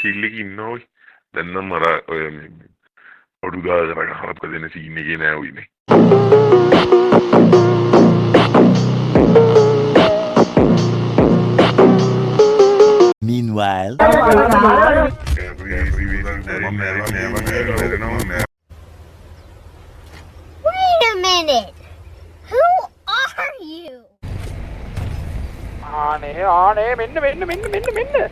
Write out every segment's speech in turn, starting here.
චිල්ලක ඉන්නෝයි දැන්නම් මර ඔය ඔඩුදා කර හපක දෙන සීන එක නෑවයිනේ. Meanwhile, wait a minute. Who are you? මෙන්න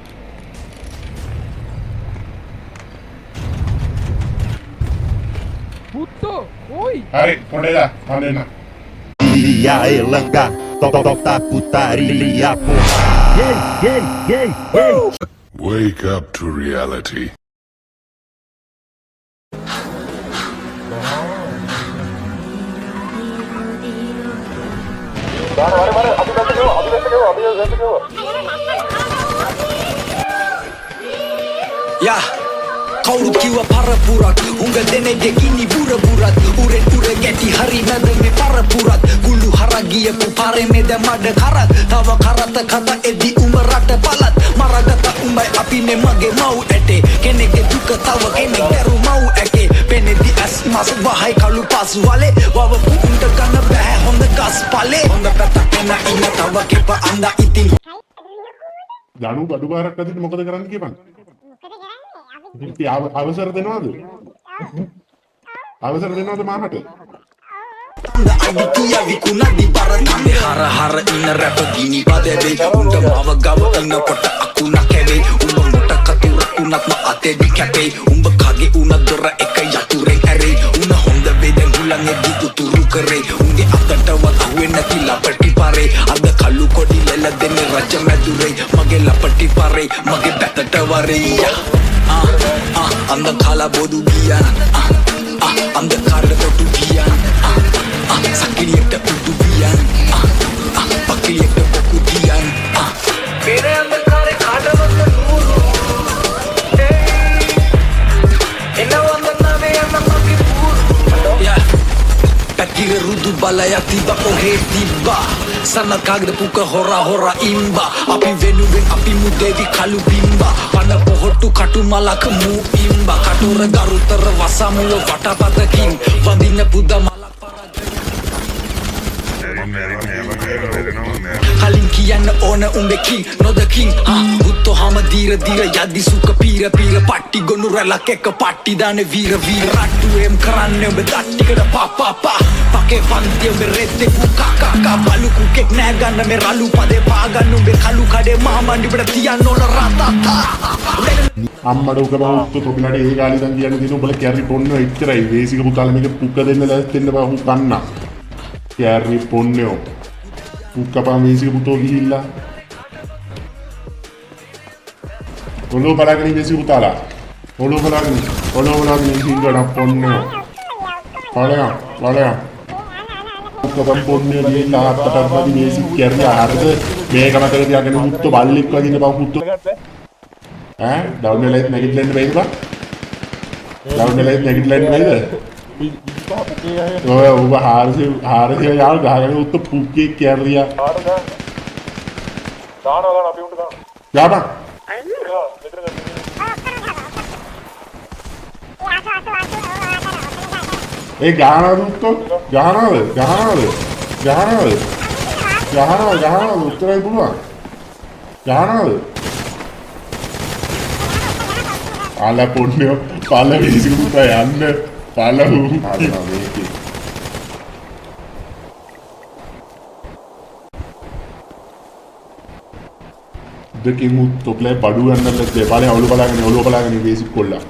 පුත්තෝ oi හරි පොඩේලා මම දෙන්න Lilia Elanga, tota putaria porra. Gay. Wake up to reality. Yeah. කවුරුත් කිව්ව පරපුරක් උංග දෙනෙක්ගේ ගිනි බුරබුරත් උරෙන් උර ගැටි හරි මැද මේ පරපුරත් ගුළු හරා ගියපු පාරේ මේද මඩ කරත් තව කරත කත එදි උඹ රට පළත් මරගත උඹයි අපි නේ මගේ මව් ඇටේ කෙනෙක්ගේ දුක තව කෙනෙක් දරු මව් ඇකේ පෙනෙදි ඇස් මස් වහයි කළු පසු වලේ වවපු උන්ට ගන්න බෑ හොඳ ගස් පලේ හොඳ පැත්තක් එන ඉන්න තව කෙප අඳ ඉතින් දනු බඩුකාරක් අදින්න මොකද කරන්න කියපන් ඉතින් අවසර දෙනවද? අවසර දෙනවද මාකට? අනිතිය විකුණදි බරතමේ හර ඉන්න රැප ගිනි බදේ උන්ට මව ගව ඉන්න කොට අකුණ කැවේ උඹ මොට කතුරකුණත් ම අතේදි කැපේ උඹ කගේ උන දොර එක යතුරෙන් ඇරේ උන හොඳ වේදෙන් ගුලන්නේ දුතුරු කරේ උන්ගේ අතටවත් අහුවෙන්නේ නැති ලපටි පාරේ අද කළු කොඩි ලෙල දෙන්නේ රජ මැදුරේ මගේ ලපටි පාරේ මගේ පැත්තට වරේ அந்த கால போது பியான் அந்த கால போட்டு பியான் சக்கிலியட்ட உட்டு பியான் பக்கிலியட்ட போக்கு பியான் மேரே அந்த காரை காட வந்த நூறு என்ன வந்த நாமே அந்த மகி பூரு පැතිර රුදු බලයක් තිබ ඔහේ තිබ්බා සන්න කාගද පුක හොරා ඉම්බා අපි වෙනුවෙන් අපි මුදේවි කළු බිම්බා පන පොහොට්ටු කටු මලක මූ ඉම්බා කටුර ගරුතර වසමුව වටපතකින් වදින්න පුද මලක් කලින් කියන්න ඕන උඹකින් නොදකින් බුත්තෝ හම දීර යදි සුක පීර පට්ටි ගොනු රැලක් එක පට්ටි දාන වීර රට්ටුවේම් කරන්න ඔබ තට්ටිකට පාපාපා පකේ පන්තිය ඔබ රෙද්දේ කුකා බලු කුකෙක් නෑ ගන්න මේ රළු පදේ පාගන්න ඔබ කළු කඩේ මහමණ්ඩිපට තියන්න ඕන රතතා අම්මඩ උක බහුත් තොපිලට ඒ කාලේ ඉඳන් කියන්නේ දින උඹලා කැරි පොන්නෝ එච්චරයි වේසික පුතාලා මේක පුක දෙන්න ලෑස්තින්න බහු කන්න කැරි පොන්නෝ පුක්කපන් වේසික පුතෝ ගිහිල්ලා ඔලෝ බලාගෙන වේසික පුතාලා ඔලෝ බලාගෙන හින්දට පොන්නෝ වලයා පුක්කපන් පොන්නෝ ගිහිල්ලා අත්තට වදි වේසික කැරි ආහාරද මේක මතක තියාගෙන මුත්තෝ බල්ලෙක් වදින්න බහු පුතෝ ඩවුන් වෙලා ඉන්න නැගිටලා ඉන්න බැයිද බං ඩවුන් වෙලා ඉන්න නැගිටලා ඉන්න බැයිද ඔය ඔබ හාරසිය යාල් ගහගෙන උත්ත පුක්කේ කැරියා දානවා ගන්න අපි උන්ට දානවා යාබා ඒ ගහනවද උත්තෝ ගහනවද උත්තරයි පුළුවන් ගහනවද ආල පොන්නෝ පාල වේසික පුතා යන්න පාලහු ආදනවා මේකේ දෙකේ මුත් තොප්ලේ බඩු ගන්නල්ල දෙපාරේ ඔලුව බලාගෙන වේසික කොල්ලා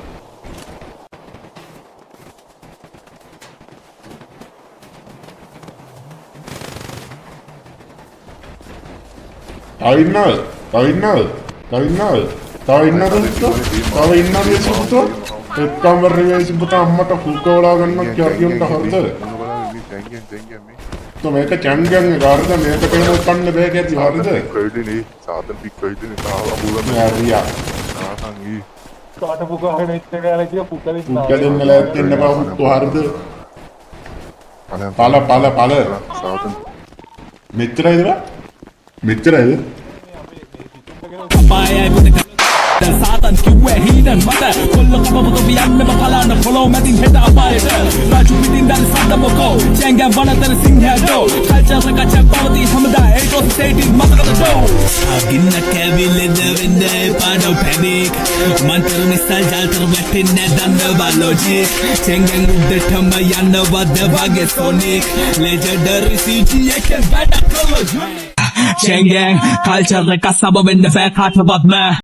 තව ඉන්නවද වේසික පුතෝ එක්කම වේසික පුතා අම්මට කුකෝලා ගන්න කියන්න හරිද तो මේක චැම්පියන් එක හරිද මේක තේම කන්න බෑ කැති හරිද කයිදනේ සාතන් පික් කයිදනේ අබුලම හරියා ආසංගී කාට පුකාගෙන ඉච්ච ගාලා කිය පුකලින් නැලෙන්න බෑ පුතෝ හරිද පල සාතන් මෙච්චරයිද සාතන් කිව්වේ හීනන් මට කොල්ල කපපොත වියන්නම කලාන පොළොව මැදින් හෙට අපායට රාජු පිටින් දැන් සද්දමකෝ චැංගම් වනතර සිංහයෝ කල්චර් එකක් පවතී හැමදා 8 මතකද අගින්න කැවිලෙද වෙන්න පාඩෝ පැනික් මන්තර මිසල් ජල්තර වැටෙන්නේ දන්නවා ලොජික් චැංගම් උඩටම යන්නවද වගේ සොනික් ලෙජෙන්ඩරි සිටි එක වැඩ කළා චැංගම් කල්චර් එක සබ වෙන්න බෑ කාටවත් නෑ